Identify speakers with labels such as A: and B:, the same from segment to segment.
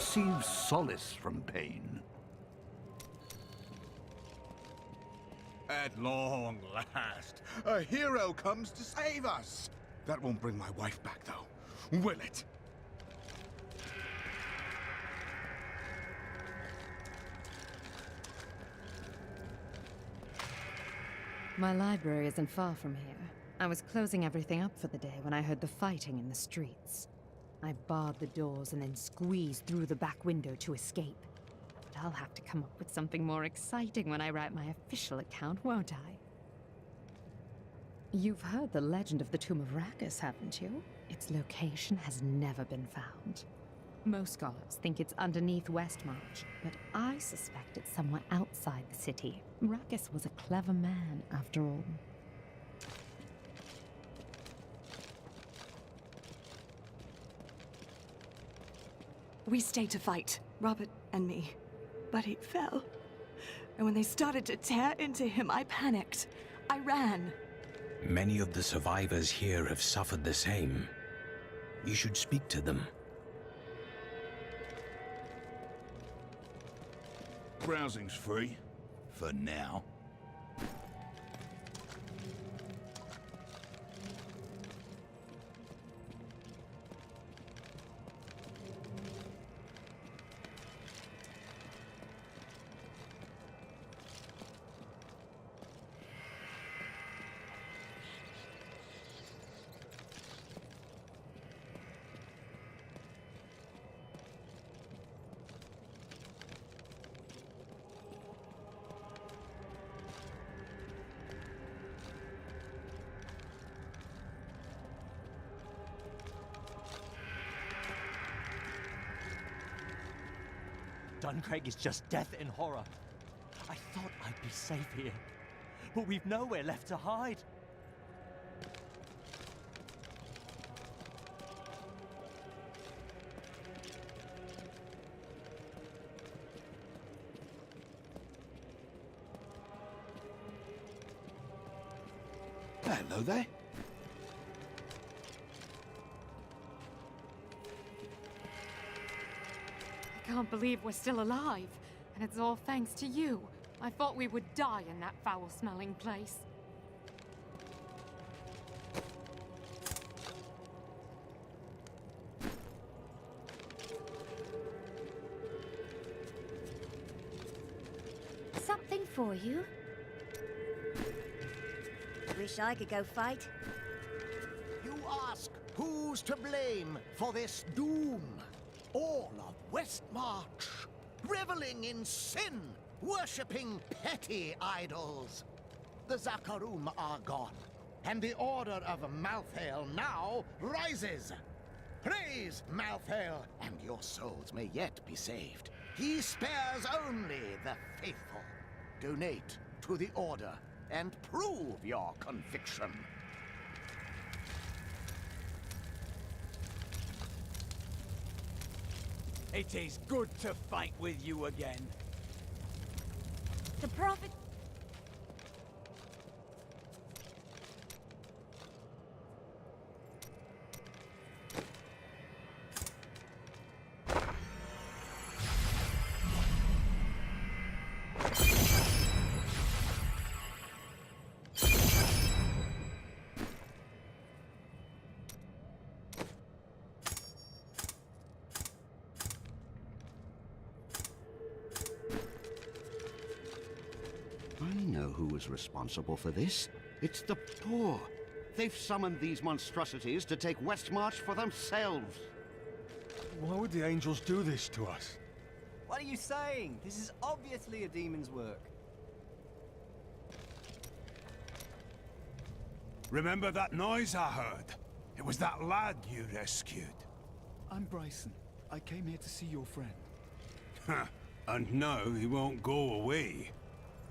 A: receives solace from pain.
B: At long last, a hero comes to save us. That won't bring my wife back, though, will it?
C: My library isn't far from here. I was closing everything up for the day when I heard the fighting in the streets. I barred the doors and then squeezed through the back window to escape. But I'll have to come up with something more exciting when I write my official account, won't I? You've heard the legend of the Tomb of Rakus, haven't you? Its location has never been found. Most scholars think it's underneath Westmarch, but I suspect it's somewhere outside the city. Rakus was a clever man, after all.
D: We stayed to fight, Robert and me. But he fell. And when they started to tear into him, I panicked. I ran.
E: Many of the survivors here have suffered the same. You should speak to them.
A: Browsing's free. For now.
F: Duncraig is just death and horror. I thought I'd be safe here, but we've nowhere left to hide.
A: Hello there.
C: I can't believe we're still alive, and it's all thanks to you. I thought we would die in that foul-smelling place.
G: Something for you? Wish I could go fight.
H: You ask who's to blame for this doom? All of Westmarch, reveling in sin, worshipping petty idols. The Zakarum are gone, and the Order of Malthael now rises. Praise Malthael, and your souls may yet be saved. He spares only the faithful. Donate to the Order and prove your conviction.
I: It is good to fight with you again.
G: The Prophet...
A: I know who was responsible for this. It's the poor. They've summoned these monstrosities to take Westmarch for themselves.
J: Why would the angels do this to us?
F: What are you saying? This is obviously a demon's work.
K: Remember that noise I heard? It was that lad you rescued.
J: I'm Bryson. I came here to see your friend.
K: Huh. And now he won't go away.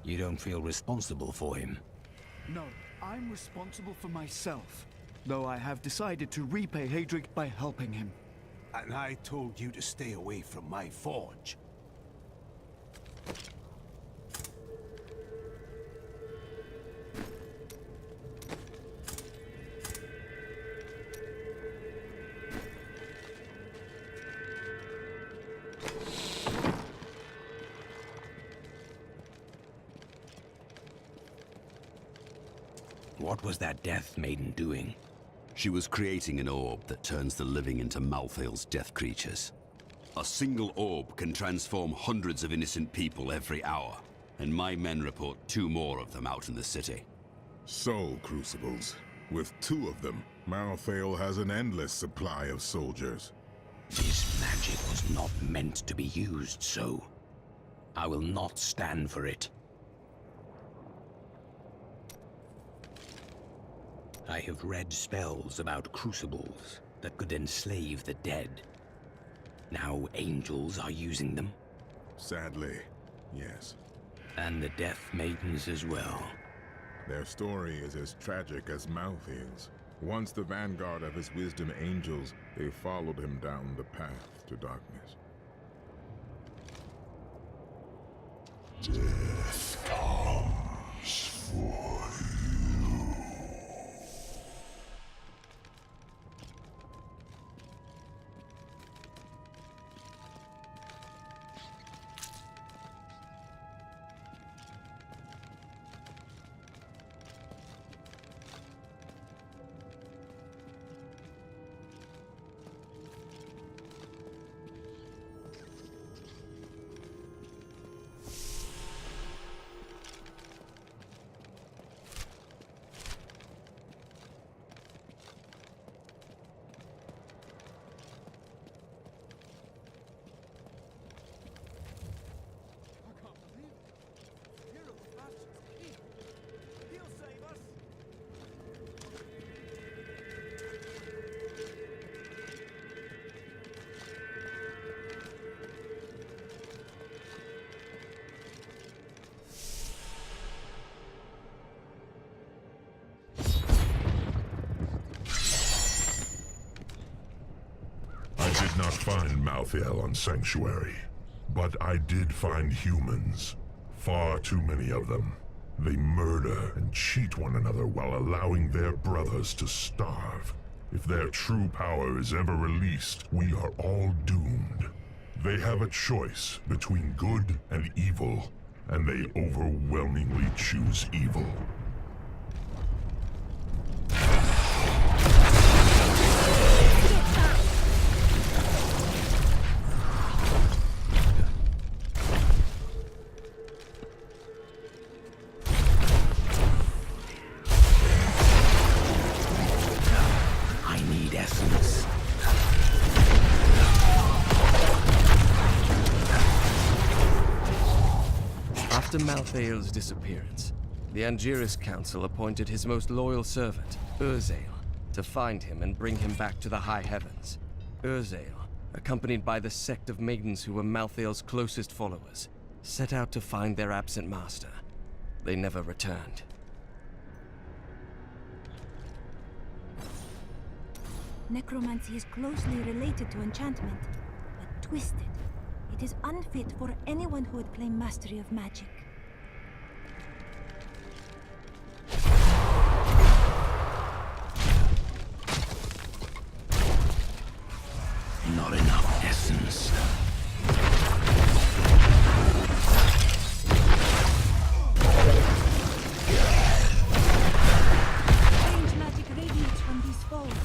E: You don't feel responsible for him?
J: No, I'm responsible for myself. Though I have decided to repay Hadric by helping him.
K: And I told you to stay away from my forge.
E: What was that Death Maiden doing?
L: She was creating an orb that turns the living into Malthael's death creatures. A single orb can transform hundreds of innocent people every hour, and my men report 2 more of them out in the city.
M: Soul crucibles. With 2 of them, Malthael has an endless supply of soldiers.
E: This magic was not meant to be used so. I will not stand for it. I have read spells about crucibles that could enslave the dead. Now angels are using them.
M: Sadly, yes.
E: And the Death Maidens as well.
M: Their story is as tragic as Malthael's. Once the vanguard of his wisdom angels, they followed him down the path to darkness.
K: Death comes for you. I did not find Malthael on Sanctuary, but I did find humans. Far too many of them. They murder and cheat one another while allowing their brothers to starve. If their true power is ever released, we are all doomed. They have a choice between good and evil, and they overwhelmingly choose evil.
N: After Malthael's disappearance, the Angiris Council appointed his most loyal servant, Urzael, to find him and bring him back to the high heavens. Urzael, accompanied by the sect of maidens who were Malthael's closest followers, set out to find their absent master. They never returned.
O: Necromancy is closely related to enchantment, but twisted. It is unfit for anyone who would claim mastery of magic.
E: Not enough essence.
O: Strange magic radiates from these foes.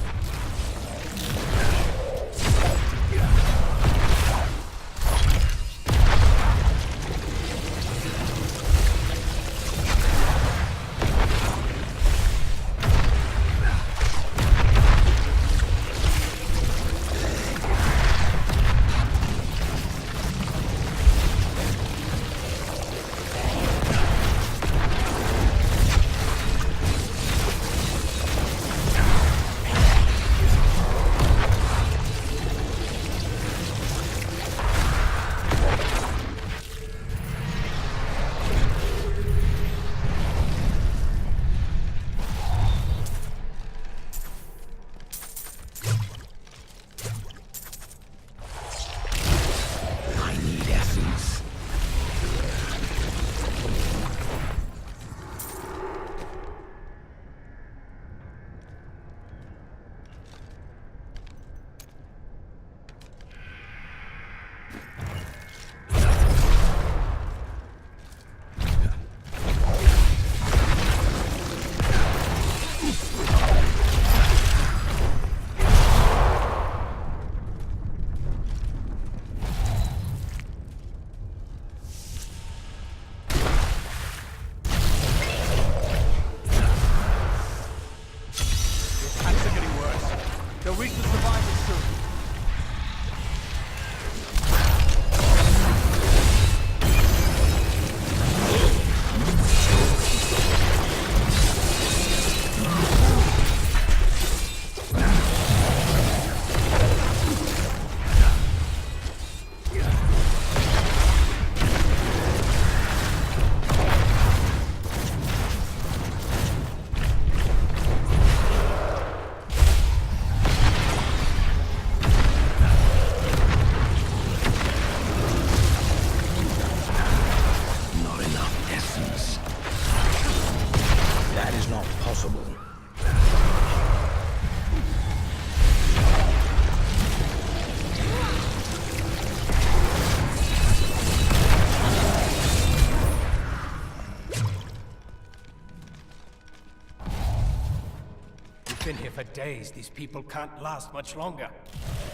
I: for days. These people can't last much longer.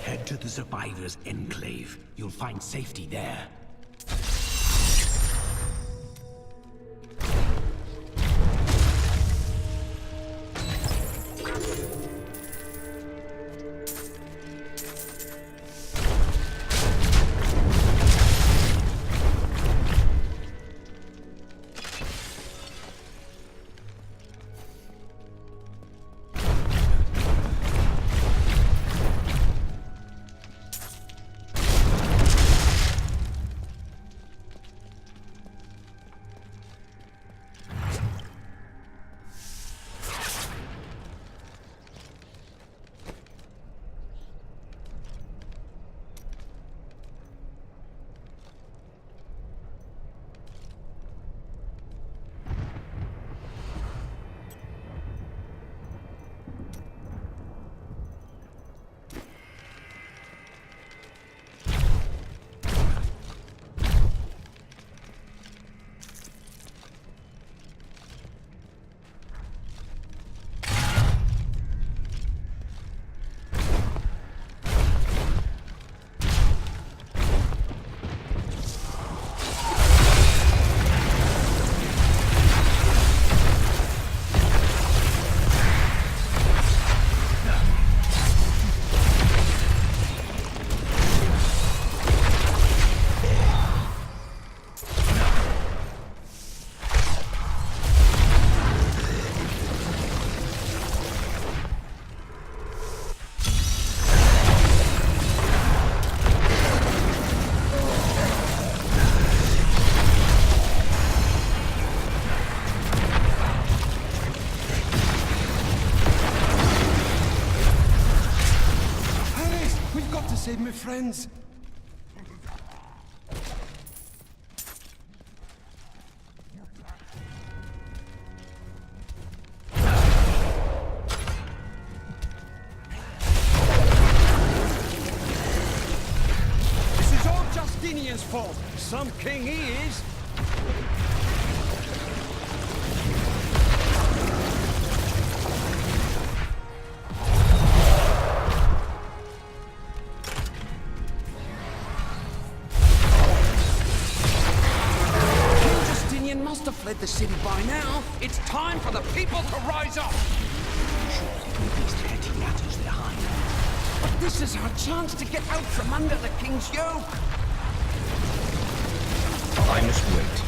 E: Head to the Survivors' Enclave. You'll find safety there.
N: Save my friends!
I: This is all Justinian's fault. Some king he is.
E: Must have fled the city by now. It's time for the people to rise up. Leave these petty matters behind. But this is our chance to get out from under the king's yoke. I must wait.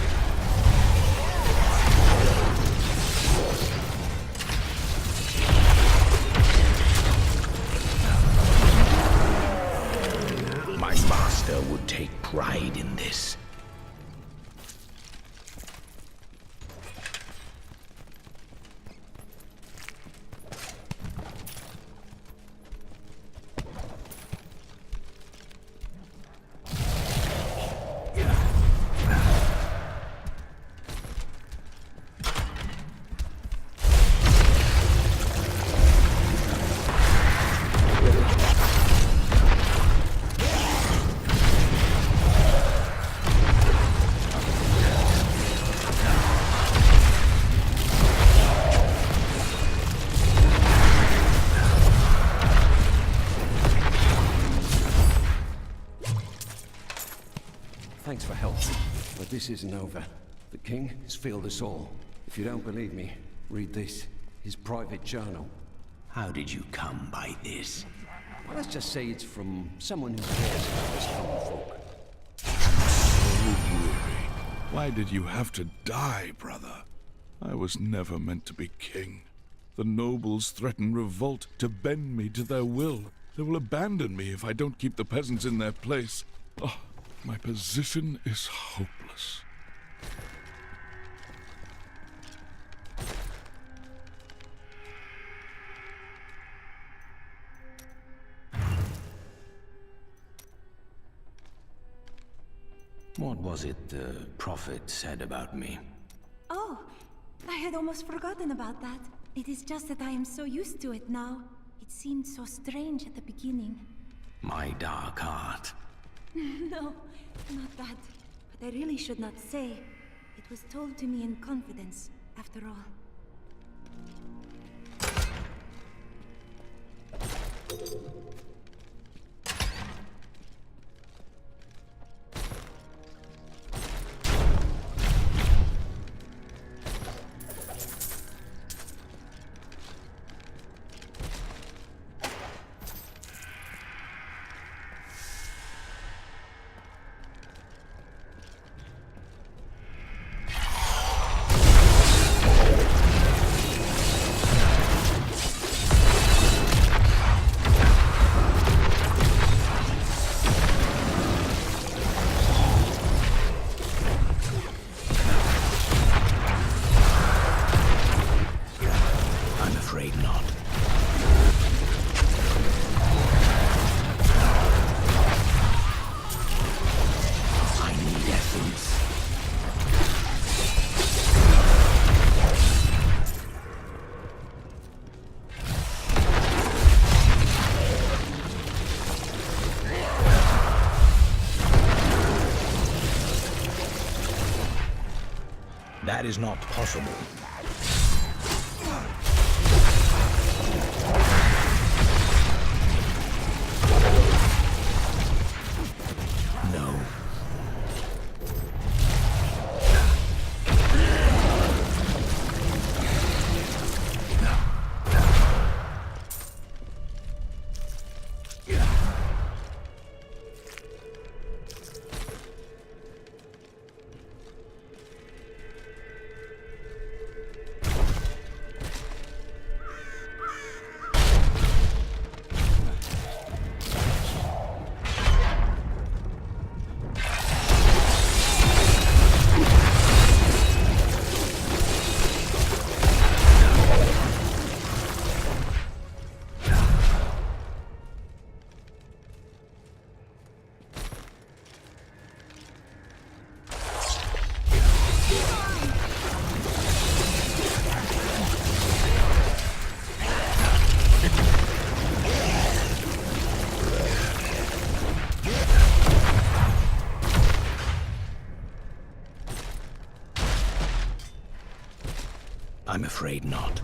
E: My master would take pride in this.
P: Thanks for help, but this isn't over. The king has failed us all. If you don't believe me, read this. His private journal.
E: How did you come by this?
P: Well, let's just say it's from someone who cares about us common folk.
M: So weary. Why did you have to die, brother? I was never meant to be king. The nobles threaten revolt to bend me to their will. They will abandon me if I don't keep the peasants in their place. Oh, my position is hopeless.
E: What was it the prophet said about me?
O: Oh, I had almost forgotten about that. It is just that I am so used to it now. It seemed so strange at the beginning.
E: My dark heart.
O: No, not that. But I really should not say. It was told to me in confidence, after all.
Q: That is not possible. No. I'm afraid not.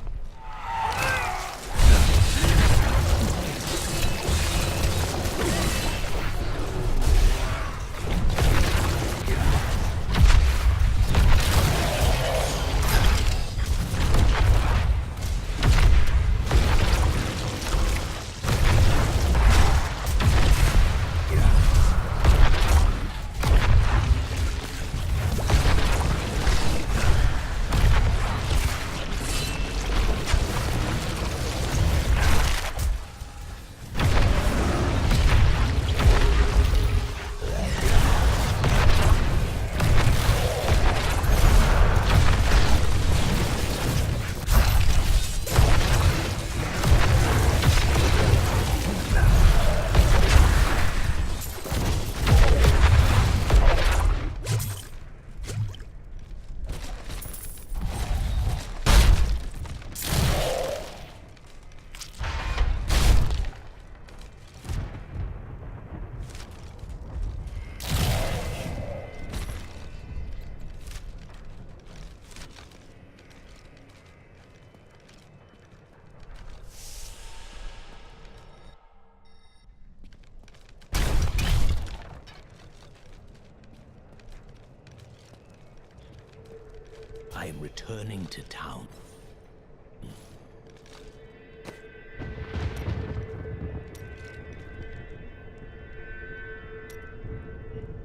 Q: I am returning to town.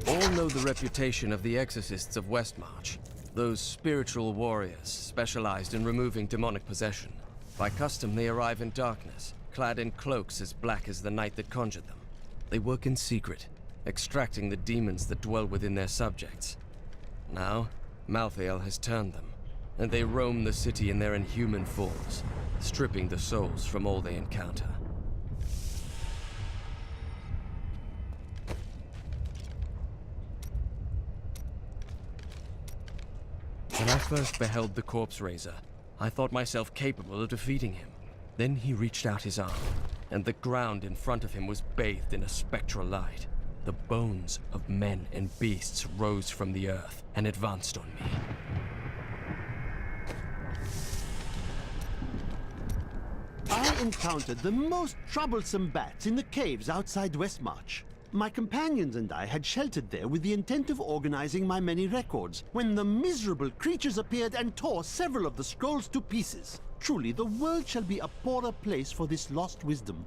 N: All know the reputation of the exorcists of Westmarch. Those spiritual warriors specialized in removing demonic possession. By custom, they arrive in darkness, clad in cloaks as black as the night that conjured them. They work in secret, extracting the demons that dwell within their subjects. Now, Malthael has turned them, and they roam the city in their inhuman forms, stripping the souls from all they encounter. When I first beheld the Corpse Raiser, I thought myself capable of defeating him. Then he reached out his arm, and the ground in front of him was bathed in a spectral light. The bones of men and beasts rose from the earth and advanced on me.
D: I
R: encountered the most troublesome bats in the caves outside Westmarch. My companions and I had sheltered there with the intent of organizing my many records, when the miserable creatures appeared and tore several of the scrolls to pieces. Truly, the world shall be a poorer place for this lost wisdom.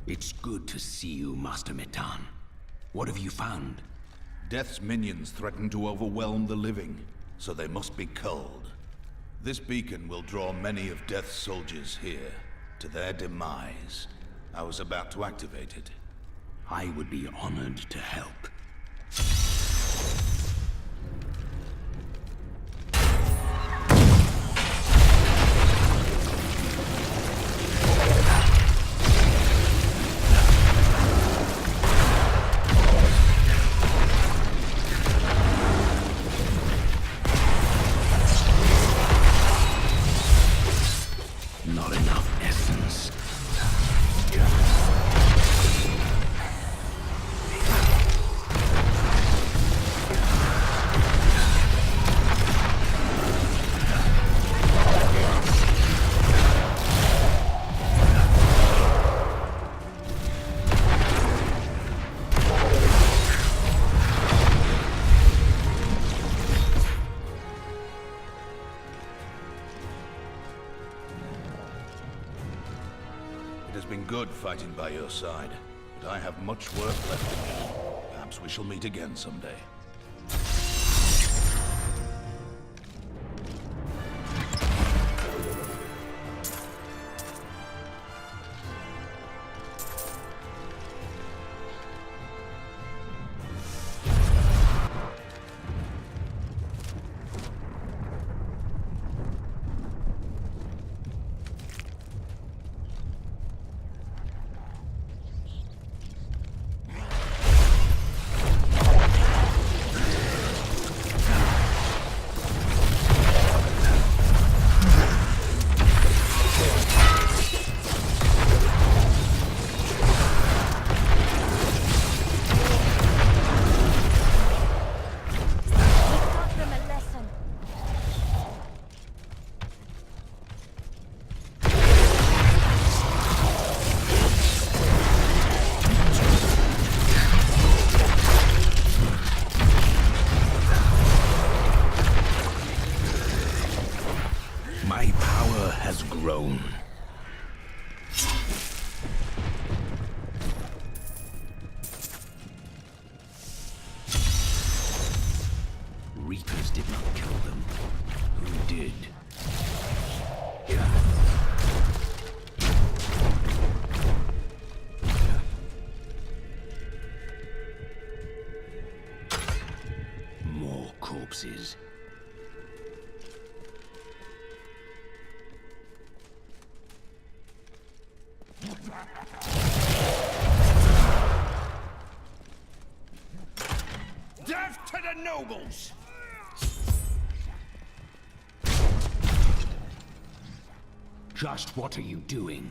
Q: It's good to see you, Master Metan. What have you found?
B: Death's minions threaten to overwhelm the living, so they must be culled. This beacon will draw many of Death's soldiers here, to their demise. I was about to activate it.
Q: I would be honored to help. Not enough essence.
B: It has been good fighting by your side, but I have much work left to do. Perhaps we shall meet again someday.
Q: My power has grown. Reapers did not kill them. Who did? More corpses.
E: Death to the nobles!
Q: Just what are you doing?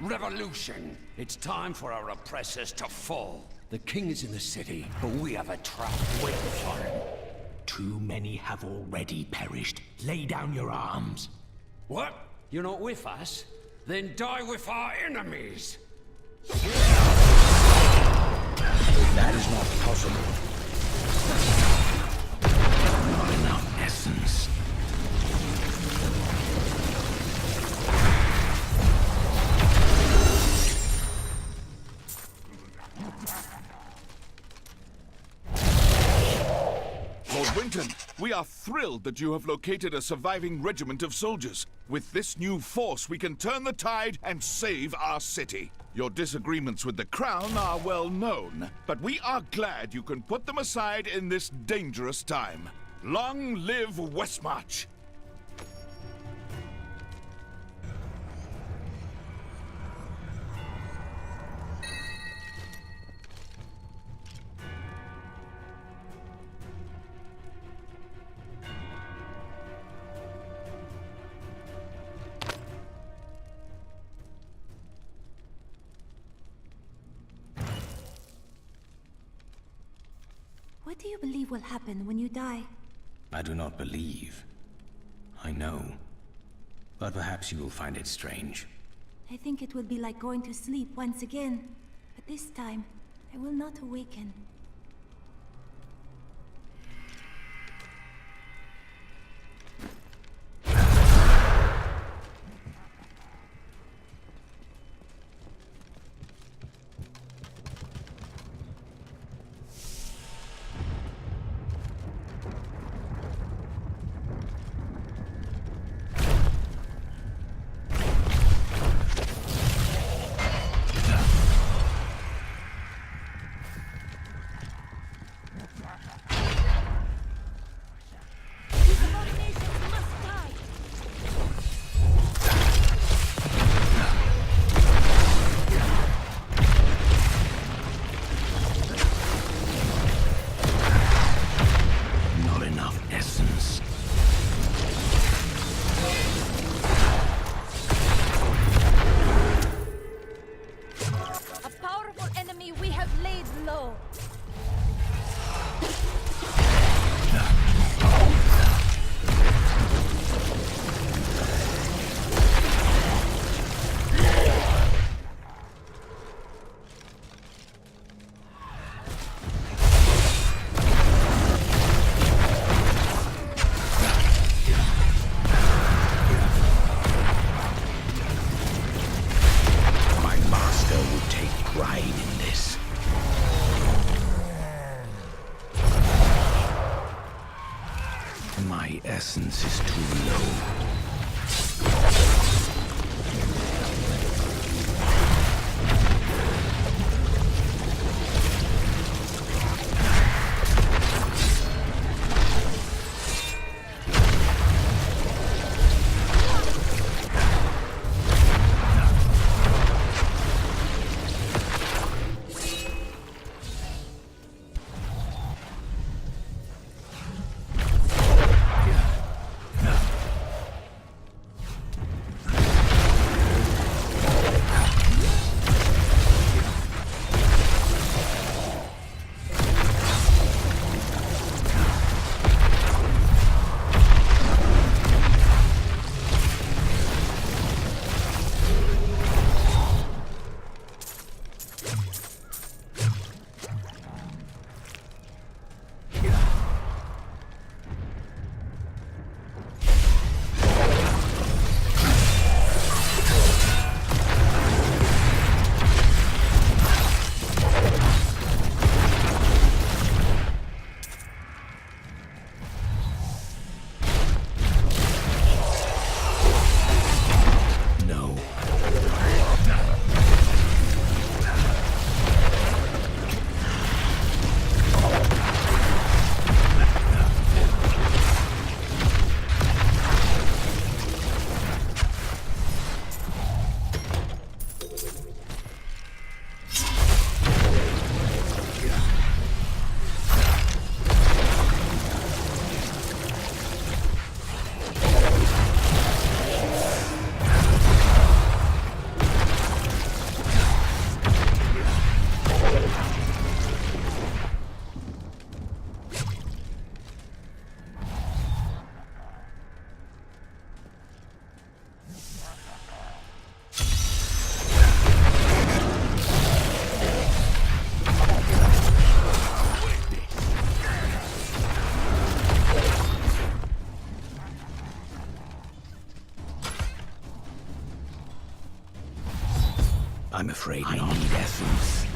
Q: Revolution! It's time for our oppressors to fall. The king is in the city, but we have a trap waiting for him. Too many have already perished. Lay down your arms.
E: What? You're not with us? Then die with our enemies!
Q: That is not possible. Not enough essence.
M: Lord Winton, we are thrilled that you have located a surviving regiment of soldiers. With this new force, we can turn the tide and save our city. Your disagreements with the Crown are well known, but we are glad you can put them aside in this dangerous time. Long live Westmarch!
O: What do you believe will happen when you die?
E: I do not believe. I know. But perhaps you will find it strange.
O: I think it will be like going to sleep once again. But this time, I will not awaken.
E: My essence is too low. I'm afraid I need essence.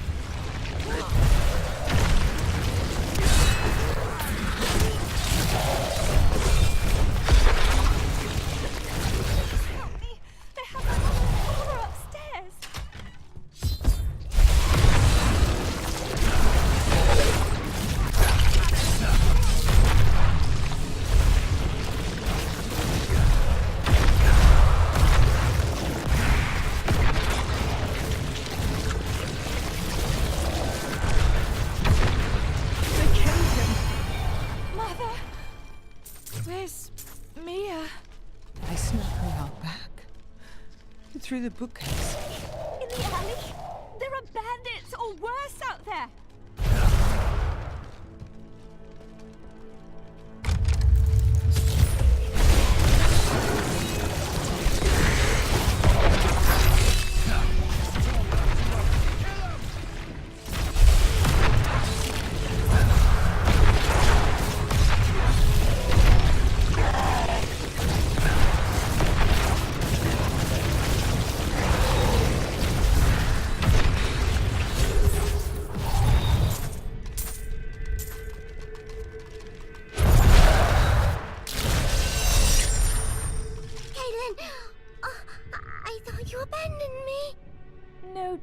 S: Through the bookcase.
O: In the alley? There are bandits or worse out there!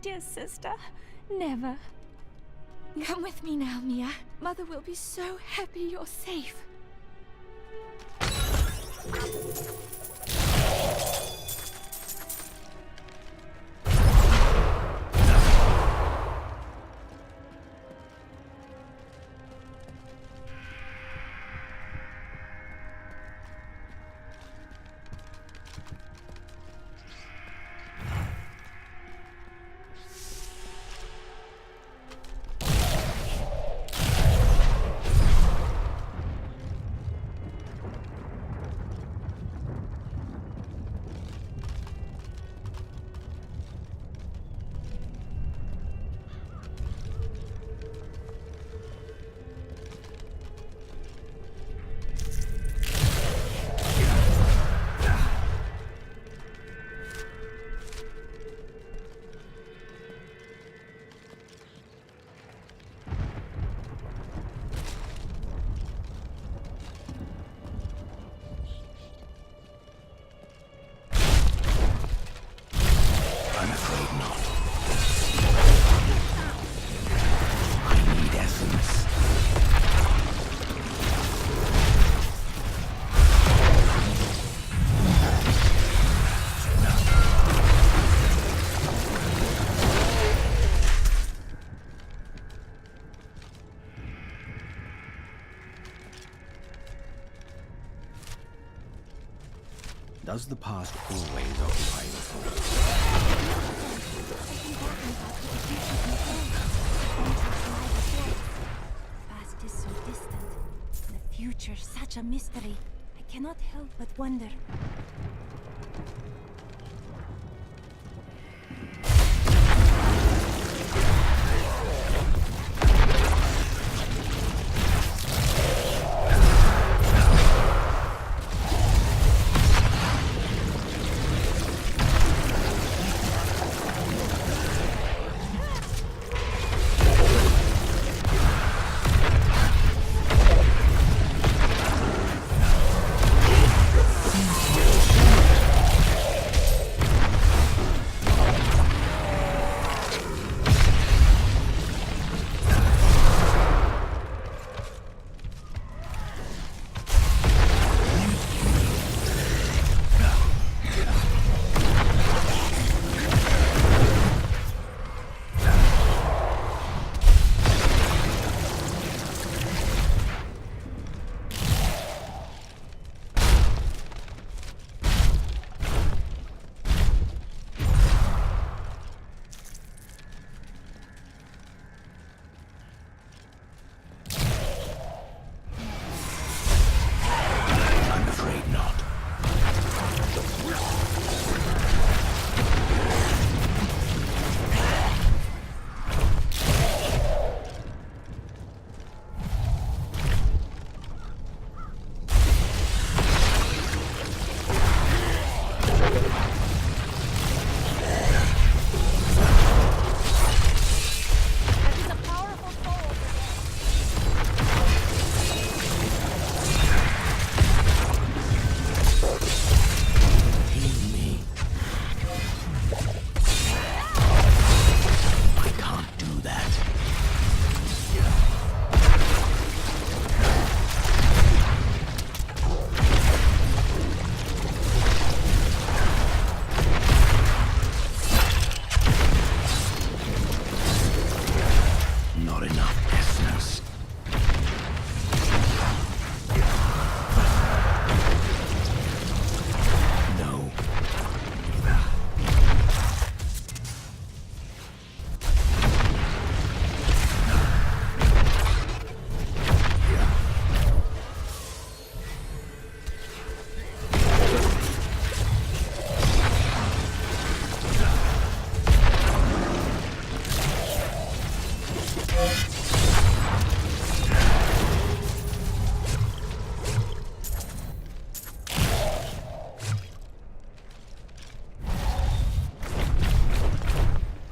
O: dear sister. Never. Come with me now, Mia. Mother will be so happy you're safe.
T: Does the past always occupy your thoughts?
O: The past is so distant. The future such a mystery. I cannot help but wonder.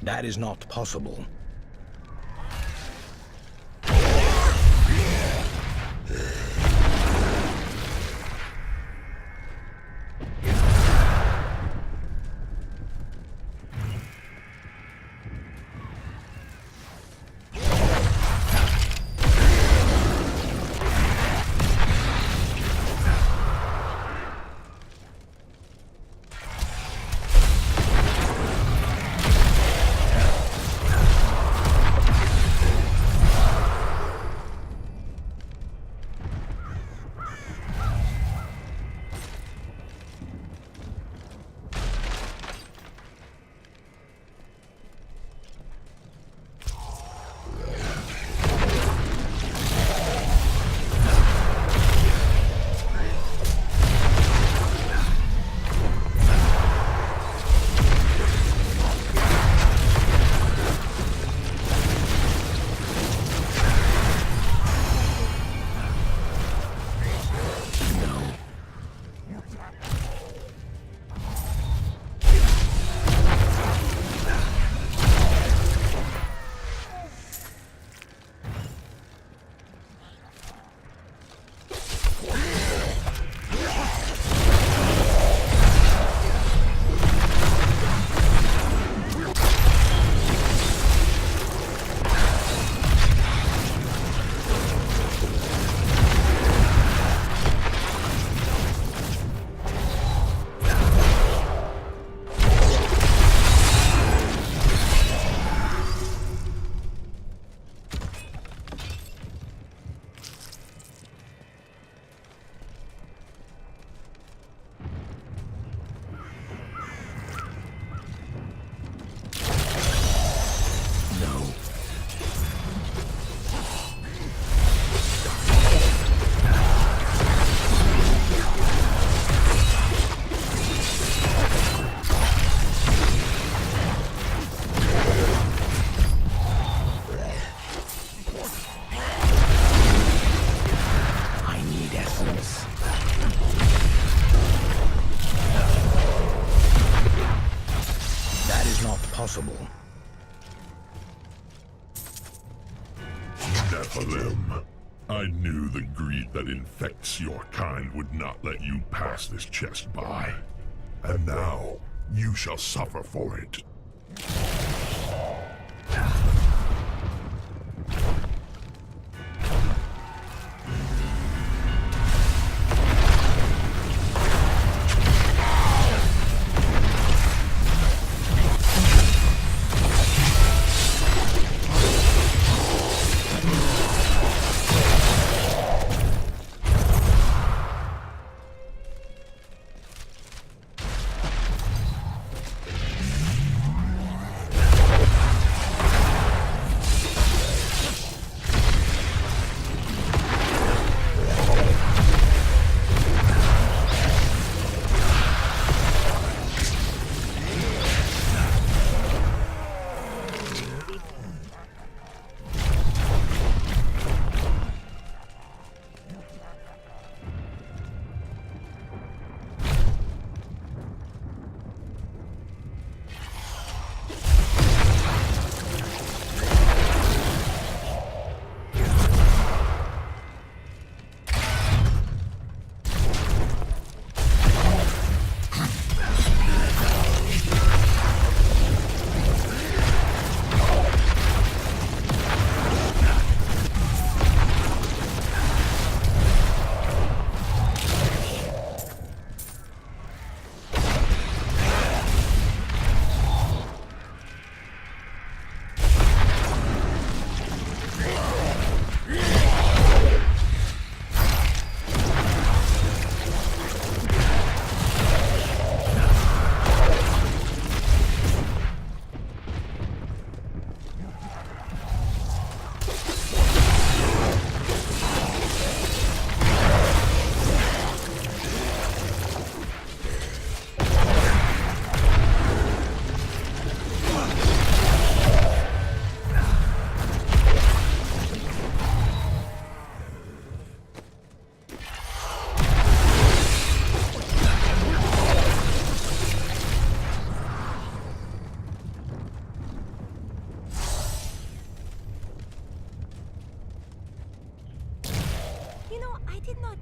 Q: That is not possible. possible.
K: Nephilim. I knew the greed that infects your kind would not let you pass this chest by. And now, you shall suffer for it.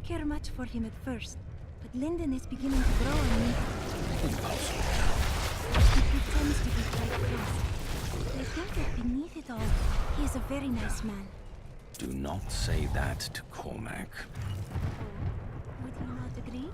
O: Care much for him at first, but Linden is beginning to grow on me. He pretends to be quite close. I think that beneath it all, he is a very nice man.
Q: Do not say that to Cormac.
O: Would he not agree?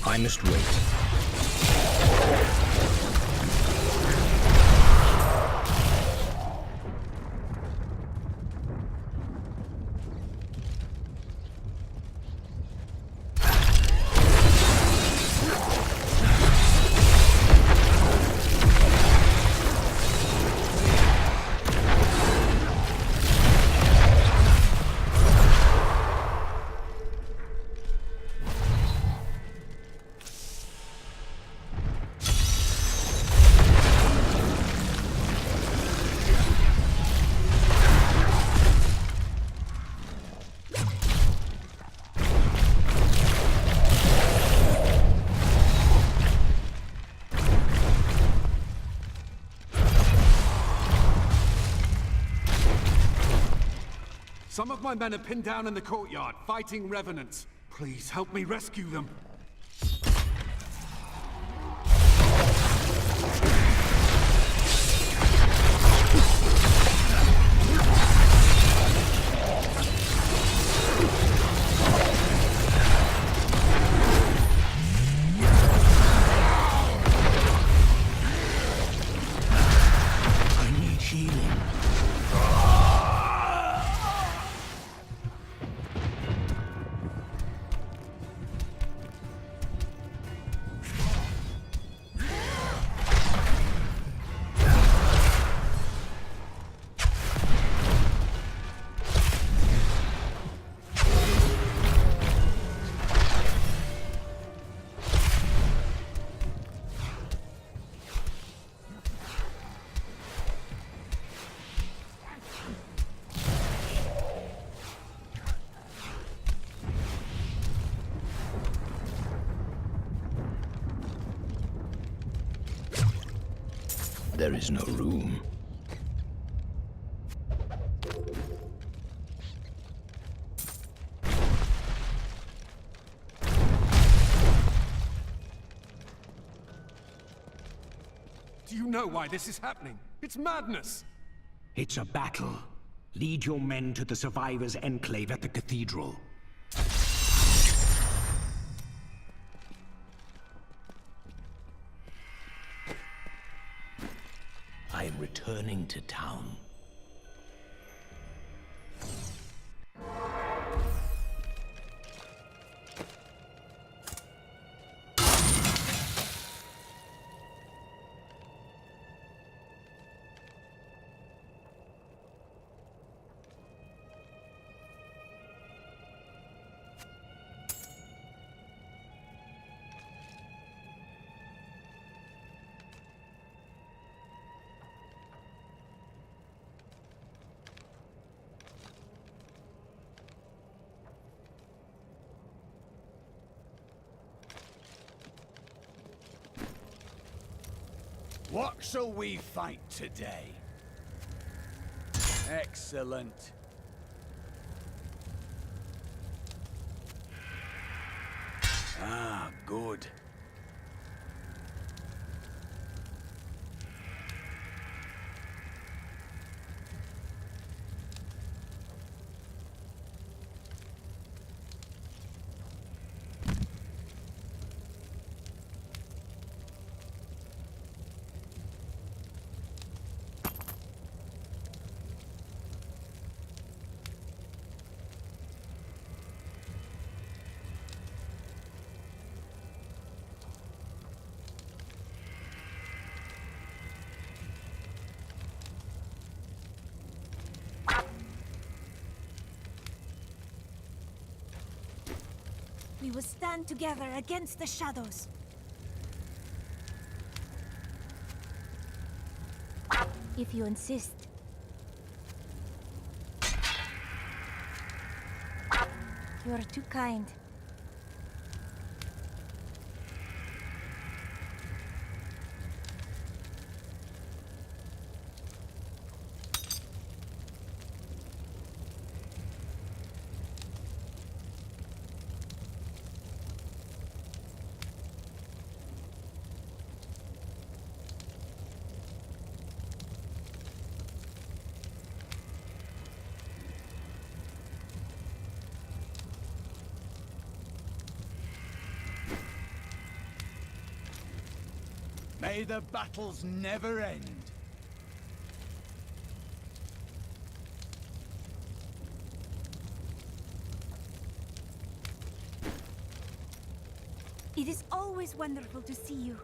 Q: I must wait.
I: Some of my men are pinned down in the courtyard, fighting revenants. Please help me rescue them.
Q: There is no room.
I: Do you know why this is happening? It's madness!
E: It's a battle. Lead your men to the survivors' enclave at the cathedral. I am returning to town.
I: What shall we fight today? Excellent. Ah, good.
O: We will stand together against the shadows. If you insist. You are too kind.
I: May the battles never end.
O: It is always wonderful to see you.